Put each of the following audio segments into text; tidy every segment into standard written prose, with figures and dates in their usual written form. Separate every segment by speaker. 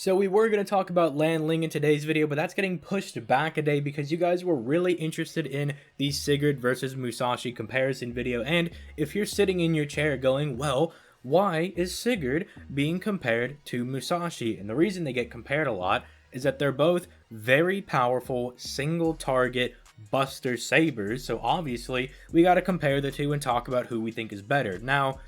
Speaker 1: So we were going to talk about Lan Ling in today's video, but that's getting pushed back a day because you guys were really interested in the Sigurd versus Musashi comparison video. And if you're sitting in your chair going, well, why is Sigurd being compared to Musashi? And the reason they get compared a lot is that they're both very powerful single target buster sabers. So obviously we got to compare the two and talk about who we think is better. Now,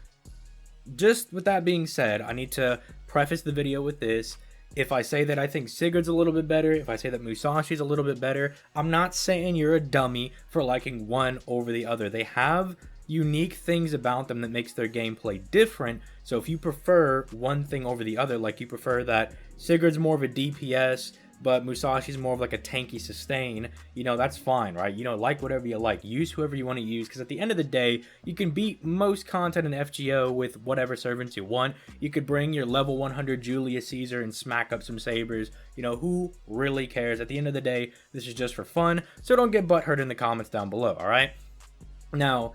Speaker 1: just with that being said, I need to preface the video with this. If I say that I think Sigurd's a little bit better, if I say that Musashi's a little bit better, I'm not saying you're a dummy for liking one over the other. They have unique things about them that makes their gameplay different. So if you prefer one thing over the other, like you prefer that Sigurd's more of a DPS, but Musashi's more of like a tanky sustain, you know, that's fine, right? You know, like whatever you like. Use whoever you want to use, because at the end of the day, you can beat most content in FGO with whatever servants you want. You could bring your level 100 Julius Caesar and smack up some sabers. You know, who really cares? At the end of the day, this is just for fun, so don't get butthurt in the comments down below, alright? Now,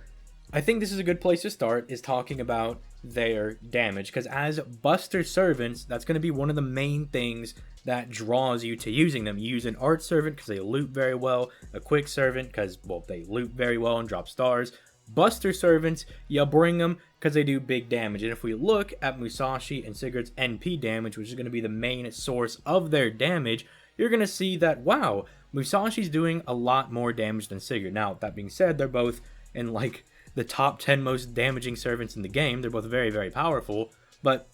Speaker 1: I think this is a good place to start, is talking about their damage, because as buster servants, that's going to be one of the main things that draws you to using them. You use an art servant because they loot very well, a quick servant because, well, they loot very well and drop stars. Buster servants, you bring them because they do big damage. And if we look at Musashi and Sigurd's NP damage, which is going to be the main source of their damage, you're going to see that, wow, Musashi's doing a lot more damage than Sigurd. Now, that being said, they're both in, like, the top 10 most damaging servants in the game. They're both very, very powerful. But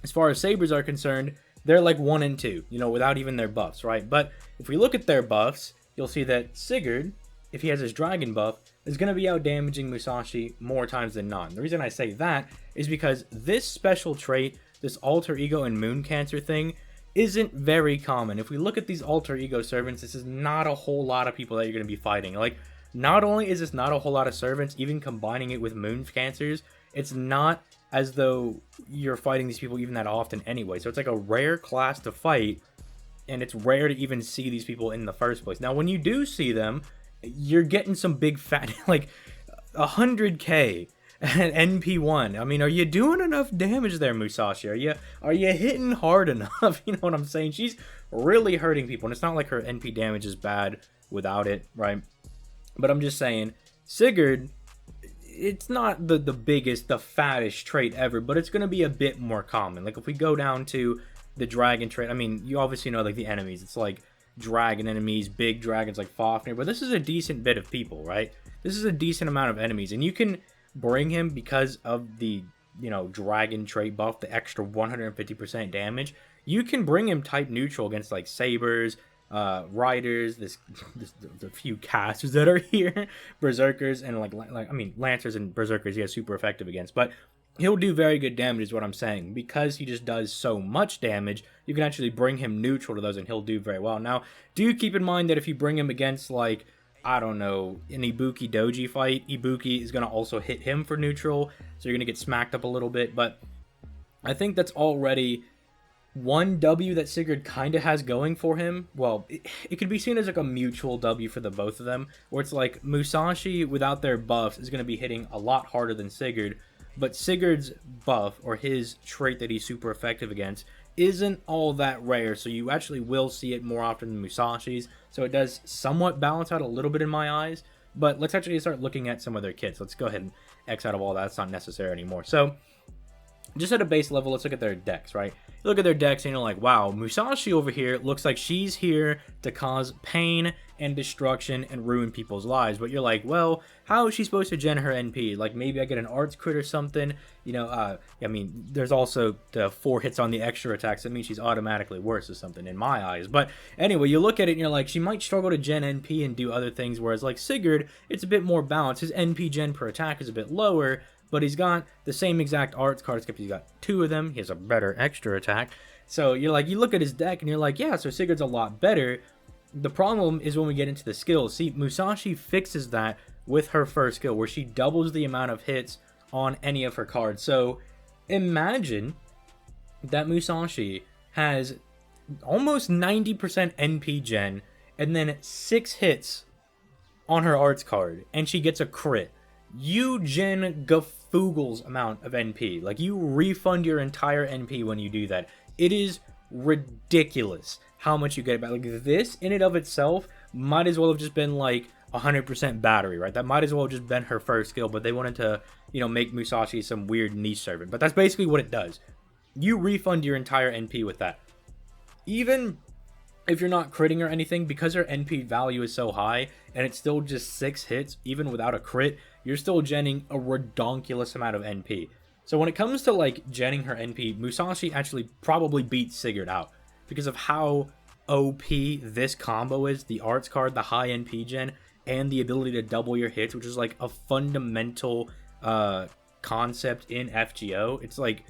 Speaker 1: as far as sabers are concerned, they're like 1 and 2, you know, without even their buffs, right? But if we look at their buffs, you'll see that Sigurd, if he has his dragon buff, is going to be out damaging Musashi more times than not. The reason I say that is because this special trait, this alter ego and moon cancer thing, isn't very common. If we look at these alter ego servants, this is not a whole lot of people that you're going to be fighting. Like, not only is this not a whole lot of servants, even combining it with moon cancers, it's not as though you're fighting these people even that often anyway. So it's like a rare class to fight, and it's rare to even see these people in the first place. Now, when you do see them, you're getting some big fat, like 100k at NP1. I mean, are you doing enough damage there, Musashi? Are you hitting hard enough? You know what I'm saying? She's really hurting people, and it's not like her NP damage is bad without it, right? But I'm just saying, Sigurd, it's not the biggest, the fattest trait ever, but it's going to be a bit more common. Like, if we go down to the dragon trait, I mean, you obviously know, like, the enemies. It's like dragon enemies, big dragons like Fafnir, but this is a decent bit of people, right? This is a decent amount of enemies, and you can bring him because of the, you know, dragon trait buff, the extra 150% damage. You can bring him type neutral against, like, sabers, riders, the few casters that are here, berserkers, and like I mean, lancers and berserkers he has super effective against, but he'll do very good damage is what I'm saying. Because he just does so much damage, you can actually bring him neutral to those and he'll do very well. Now, do keep in mind that if you bring him against, like, I don't know, an Ibuki Doji fight, Ibuki is going to also hit him for neutral, so you're going to get smacked up a little bit. But I think that's already one W that Sigurd kind of has going for him. Well, it could be seen as like a mutual W for the both of them, where it's like Musashi without their buffs is going to be hitting a lot harder than Sigurd, but Sigurd's buff, or his trait that he's super effective against, isn't all that rare, so you actually will see it more often than Musashi's, so it does somewhat balance out a little bit in my eyes. But let's actually start looking at some of their kits. Let's go ahead and X out of all that. It's not necessary anymore. So just at a base level, let's look at their decks, right? You look at their decks and you're like, wow, Musashi over here looks like she's here to cause pain and destruction and ruin people's lives. But you're like, well, how is she supposed to gen her NP? Like, maybe I get an arts crit or something. You know, I mean, there's also the 4 hits on the extra attacks. That means she's automatically worse or something in my eyes. But anyway, you look at it and you're like, she might struggle to gen NP and do other things. Whereas like Sigurd, it's a bit more balanced. His NP gen per attack is a bit lower, but he's got the same exact arts cards, except he's got 2 of them. He has a better extra attack. So you're like, you look at his deck and you're like, yeah, so Sigurd's a lot better. The problem is when we get into the skills. See, Musashi fixes that with her first skill, where she doubles the amount of hits on any of her cards. So imagine that Musashi has almost 90% NP gen, and then 6 hits on her arts card, and she gets a crit. You gen Gafugel's amount of NP. Like, you refund your entire NP when you do that. It is ridiculous how much you get back. Like, this in and of itself might as well have just been like 100% battery, right? That might as well have just been her first skill, but they wanted to, you know, make Musashi some weird niche servant. But that's basically what it does. You refund your entire NP with that. Even if you're not critting or anything, because her NP value is so high and it's still just 6 hits, even without a crit, you're still genning a redonkulous amount of NP. So when it comes to like genning her NP, Musashi actually probably beats Sigurd out because of how OP this combo is. The arts card, the high NP gen, and the ability to double your hits, which is like a fundamental concept in FGO. It's like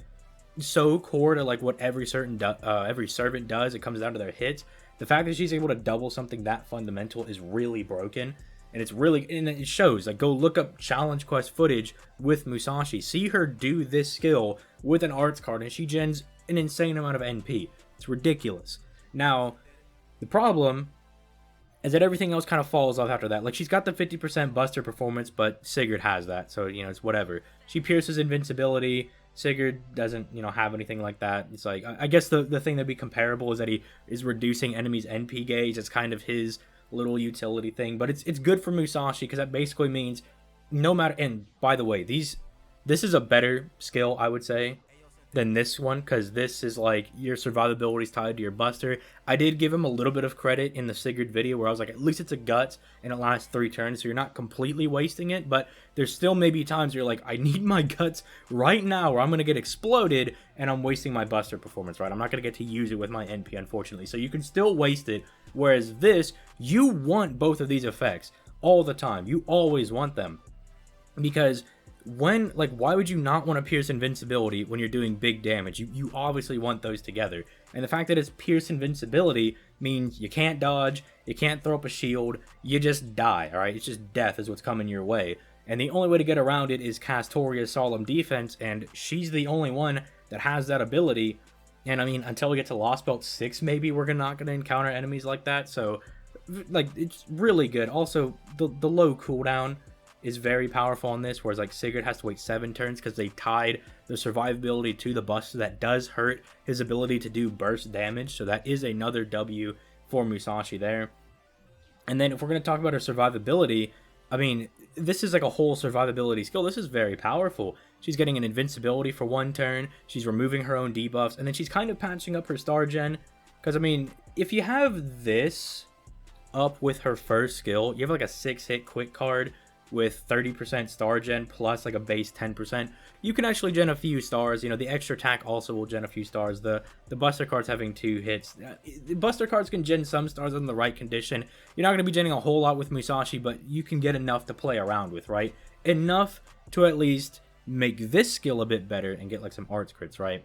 Speaker 1: so core to like what every servant does. It comes down to their hits. The fact that she's able to double something that fundamental is really broken, and it shows. Like, go look up challenge quest footage with Musashi, see her do this skill with an arts card, and she gens an insane amount of NP. It's ridiculous. Now, the problem is that everything else kind of falls off after that. Like, she's got the 50% buster performance, but Sigurd has that, so, you know, it's whatever. She pierces invincibility. Sigurd doesn't, you know, have anything like that. It's like, I guess the thing that'd be comparable is that he is reducing enemies' NP gauge. It's kind of his little utility thing, but it's good for Musashi because that basically means no matter. And by the way, this is a better skill, I would say, than this one, because this is like your survivability is tied to your buster. I did give him a little bit of credit in the Sigurd video where I was like, at least it's a guts and it lasts 3 turns, so you're not completely wasting it, but there's still maybe times where you're like, I need my guts right now or I'm going to get exploded and I'm wasting my buster performance, right? I'm not going to get to use it with my NP, unfortunately, so you can still waste it, whereas this, you want both of these effects all the time. You always want them, because when, like, why would you not want to pierce invincibility when you're doing big damage? You obviously want those together. And the fact that it's pierce invincibility means you can't dodge, you can't throw up a shield, you just die, alright? It's just death is what's coming your way. And the only way to get around it is Castoria's Solemn Defense, and she's the only one that has that ability. And I mean, until we get to Lost Belt 6, maybe we're not going to encounter enemies like that. So, like, it's really good. Also, the low cooldown is very powerful on this, whereas like Sigurd has to wait 7 turns because they tied the survivability to the buster. That does hurt his ability to do burst damage, so that is another W for Musashi there. And then if we're going to talk about her survivability, I mean, this is like a whole survivability skill. This is very powerful. She's getting an invincibility for 1 turn, she's removing her own debuffs, and then she's kind of patching up her star gen, because I mean, if you have this up with her first skill, you have like a 6-hit quick card with 30% star gen plus like a base 10%, you can actually gen a few stars. You know, the extra attack also will gen a few stars. The buster cards having 2 hits. Buster cards can gen some stars in the right condition. You're not going to be genning a whole lot with Musashi, but you can get enough to play around with, right? Enough to at least make this skill a bit better and get like some arts crits, right?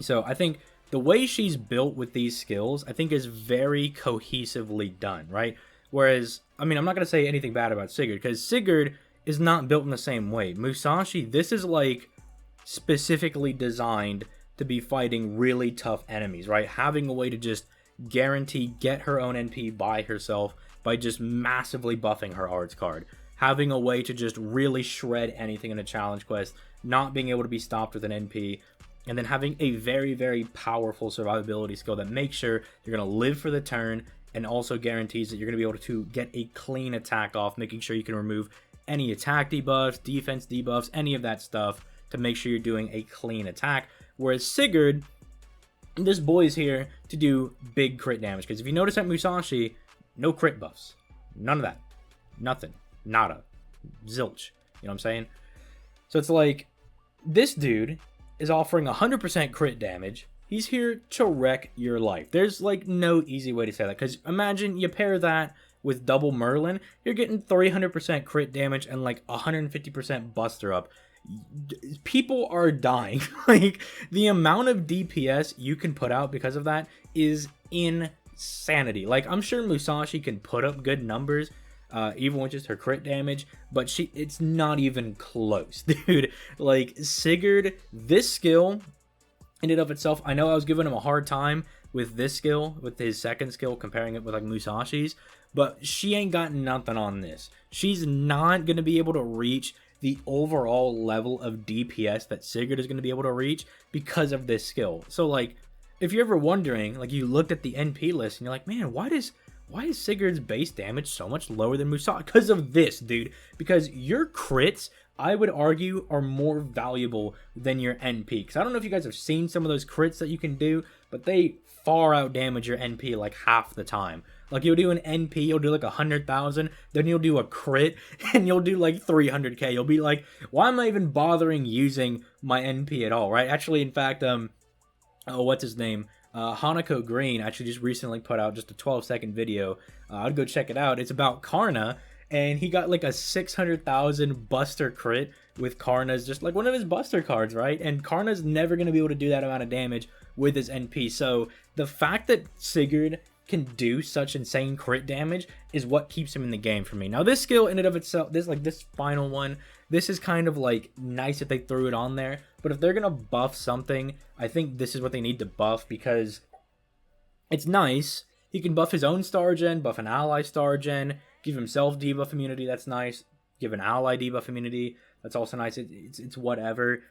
Speaker 1: So I think the way she's built with these skills, I think is very cohesively done, right? Whereas, I mean, I'm not going to say anything bad about Sigurd, because Sigurd is not built in the same way. Musashi, this is like specifically designed to be fighting really tough enemies, right? Having a way to just guarantee get her own NP by herself by just massively buffing her arts card. Having a way to just really shred anything in a challenge quest, not being able to be stopped with an NP, and then having a very, very powerful survivability skill that makes sure you're going to live for the turn, and also guarantees that you're going to be able to get a clean attack off, making sure you can remove any attack debuffs, defense debuffs, any of that stuff to make sure you're doing a clean attack. Whereas Sigurd, this boy's here to do big crit damage, because if you notice at Musashi, no crit buffs. None of that. Nothing. Nada. Zilch. You know what I'm saying? So it's like, this dude is offering 100% crit damage. He's here to wreck your life. There's like no easy way to say that, because imagine you pair that with double Merlin, you're getting 300% crit damage and like 150% buster up. People are dying. Like, the amount of DPS you can put out because of that is insanity. Like, I'm sure Musashi can put up good numbers, even with just her crit damage, but it's not even close, dude. Like, Sigurd, this skill in and of itself, I know I was giving him a hard time with this skill, with his second skill, comparing it with like Musashi's, but she ain't got nothing on this. She's not going to be able to reach the overall level of DPS that Sigurd is going to be able to reach because of this skill. So like, if you're ever wondering, like you looked at the NP list and you're like, man, why is Sigurd's base damage so much lower than Musashi? Because of this, dude. Because your crits, I would argue, are more valuable than your NP. Because I don't know if you guys have seen some of those crits that you can do, but they far out damage your NP like half the time. Like you'll do an NP, you'll do like 100,000, then you'll do a crit, and you'll do like 300k. You'll be like, why am I even bothering using my NP at all, right? Actually, in fact, oh, what's his name? Hanako Green actually just recently put out just a 12-second video. I'd go check it out. It's about Karna, and he got like a 600,000 buster crit with Karna's, just like one of his buster cards, right? And Karna's never going to be able to do that amount of damage with his NP. So the fact that Sigurd can do such insane crit damage is what keeps him in the game for me. Now this skill in and of itself, this final one, this is kind of like nice that they threw it on there, but if they're gonna buff something, I think this is what they need to buff, because it's nice. He can buff his own star gen, buff an ally star gen, give himself debuff immunity, that's nice, give an ally debuff immunity, that's also nice. It's whatever,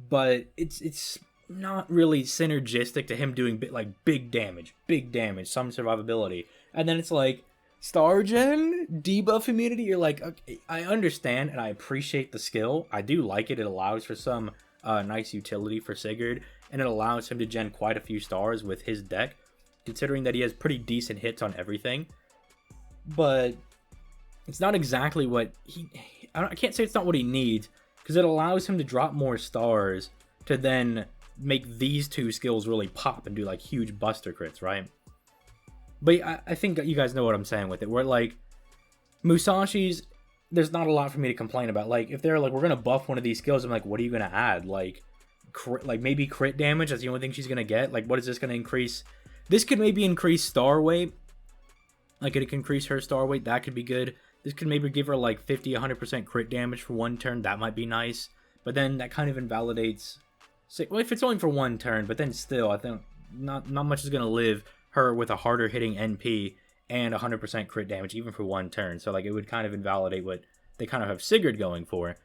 Speaker 1: but it's not really synergistic to him doing big damage, some survivability. And then it's like, star gen, debuff immunity, you're like, okay, I understand and I appreciate the skill. I do like it. It allows for some nice utility for Sigurd, and it allows him to gen quite a few stars with his deck, considering that he has pretty decent hits on everything. But it's not exactly what I can't say it's not what he needs, because it allows him to drop more stars to then make these two skills really pop and do like huge buster crits, right? But I think you guys know what I'm saying with it, where like Musashi's, there's not a lot for me to complain about. Like if they're like, we're gonna buff one of these skills, I'm like, what are you gonna add? Like maybe crit damage, that's the only thing she's gonna get. Like what is this gonna increase? This could maybe increase star weight. Like it can increase her star weight, that could be good. This could maybe give her like 50-100% crit damage for one turn, that might be nice. But then that kind of invalidates, well, if it's only for one turn, but then still, I think not much is going to live her with a harder hitting NP and 100% crit damage, even for one turn. So, like, it would kind of invalidate what they kind of have Sigurd going for.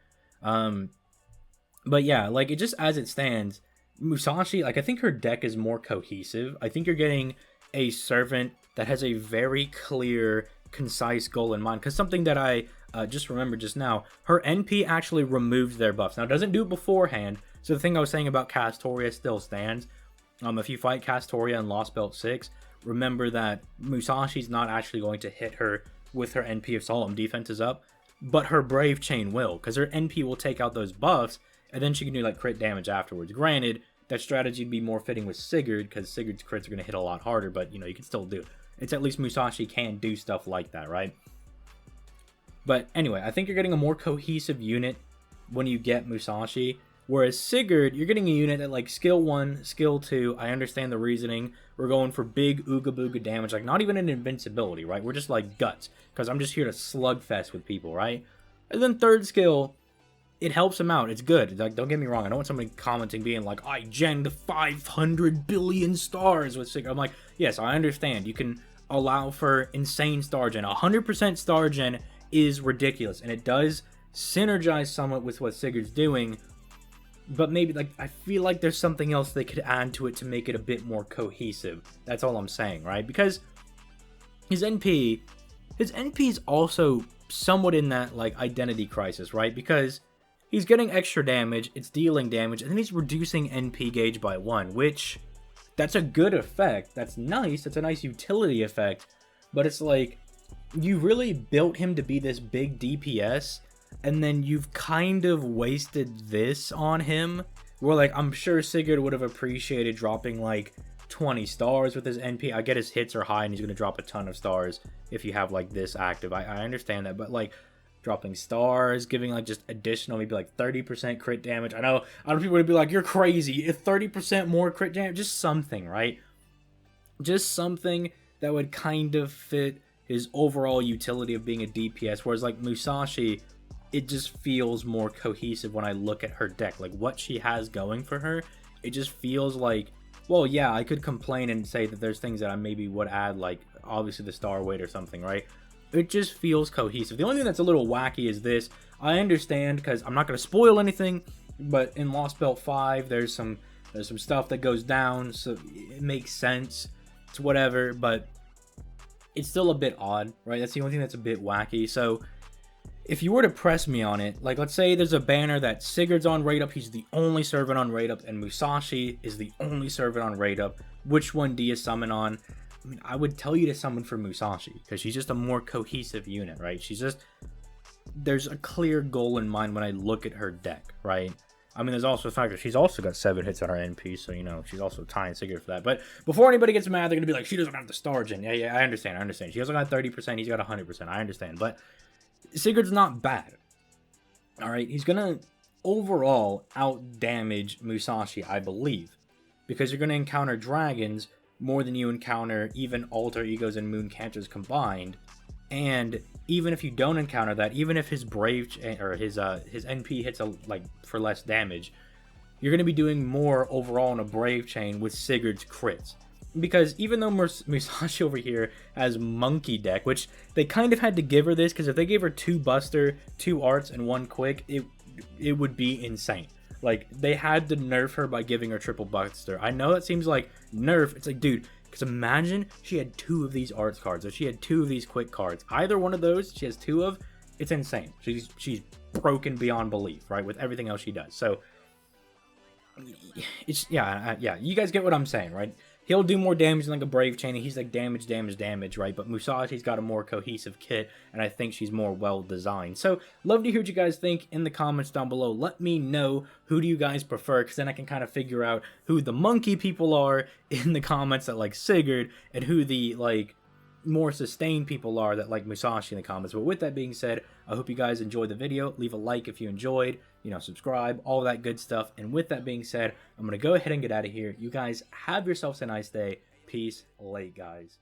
Speaker 1: But yeah, like, it just as it stands, Musashi, like, I think her deck is more cohesive. I think you're getting a servant that has a very clear, concise goal in mind. Because something that I just remembered just now, her NP actually removes their buffs. Now, it doesn't do it beforehand. So the thing I was saying about Castoria still stands. If you fight Castoria in Lost Belt 6, remember that Musashi's not actually going to hit her with her NP if Solemn Defense is up, but her Brave Chain will, because her NP will take out those buffs, and then she can do like crit damage afterwards. Granted, that strategy would be more fitting with Sigurd, because Sigurd's crits are going to hit a lot harder, but you know, you can still do it. It's at least Musashi can do stuff like that, right? But anyway, I think you're getting a more cohesive unit when you get Musashi. Whereas Sigurd, you're getting a unit that like skill 1, skill 2, I understand the reasoning. We're going for big ooga booga damage, like not even an invincibility, right? We're just like guts, because I'm just here to slugfest with people, right? And then third skill, it helps him out. It's good. Like, don't get me wrong. I don't want somebody commenting being like, I genned 500 billion stars with Sigurd. I'm like, yes, I understand. You can allow for insane star gen. 100% star gen is ridiculous, and it does synergize somewhat with what Sigurd's doing. But maybe, like, I feel like there's something else they could add to it to make it a bit more cohesive. That's all I'm saying, right? Because his NP is also somewhat in that, like, identity crisis, right? Because he's getting extra damage, it's dealing damage, and then he's reducing NP gauge by 1, which, that's a good effect. That's nice. That's a nice utility effect. But it's like, you really built him to be this big DPS, and then you've kind of wasted this on him, where like I'm sure Sigurd would have appreciated dropping like 20 stars with his NP. I get his hits are high and he's going to drop a ton of stars if you have like this active. I understand that, but like dropping stars, giving like just additional maybe like 30% crit damage. I know a lot of people would be like, you're crazy, if 30% more crit damage, just something, right? Just something that would kind of fit his overall utility of being a DPS, whereas like Musashi, it just feels more cohesive when I look at her deck. Like, what she has going for her, it just feels like, well, yeah, I could complain and say that there's things that I maybe would add, like, obviously the star weight or something, right? It just feels cohesive. The only thing that's a little wacky is this. I understand, because I'm not going to spoil anything, but in Lost Belt 5, there's some There's some stuff that goes down, so it makes sense. It's whatever, but it's still a bit odd, right? That's the only thing that's a bit wacky. So if you were to press me on it, like let's say there's a banner that Sigurd's on rate up, he's the only servant on rate up, and Musashi is the only servant on rate up. Which one do you summon on? I mean, I would tell you to summon for Musashi, because she's just a more cohesive unit, right? There's a clear goal in mind when I look at her deck, right? I mean, there's also the fact that she's also got 7 hits on her NP, so, you know, she's also tying Sigurd for that. But before anybody gets mad, they're going to be like, she doesn't have the star gen. Yeah, I understand. She also got 30%, he's got 100%. I understand. But Sigurd's not bad. All right? He's going to overall out-damage Musashi, I believe. Because you're going to encounter dragons more than you encounter even alter egos and moon cancers combined. And even if you don't encounter that, even if his brave or his NP hits for less damage, you're going to be doing more overall in a brave chain with Sigurd's crits. Because even though Musashi over here has monkey deck, which they kind of had to give her this, because if they gave her 2 buster, 2 arts, and 1 quick, it would be insane. Like, they had to nerf her by giving her triple buster. I know that seems like nerf. It's like, dude, because imagine she had 2 of these arts cards, or she had 2 of these quick cards. Either one of those she has 2 of, it's insane. She's broken beyond belief, right, with everything else she does. So, it's, yeah, you guys get what I'm saying, right? He'll do more damage than like a Brave Chain, and he's like damage, right? But Musashi's got a more cohesive kit, and I think she's more well-designed. So, love to hear what you guys think in the comments down below. Let me know who do you guys prefer, because then I can kind of figure out who the monkey people are in the comments that like Sigurd, and who the, like, more sustained people are that like Musashi in the comments. But with that being said, I hope you guys enjoyed the video. Leave a like if you enjoyed, you know, subscribe, all that good stuff. And with that being said, I'm going to go ahead and get out of here. You guys have yourselves a nice day. Peace. Late, guys.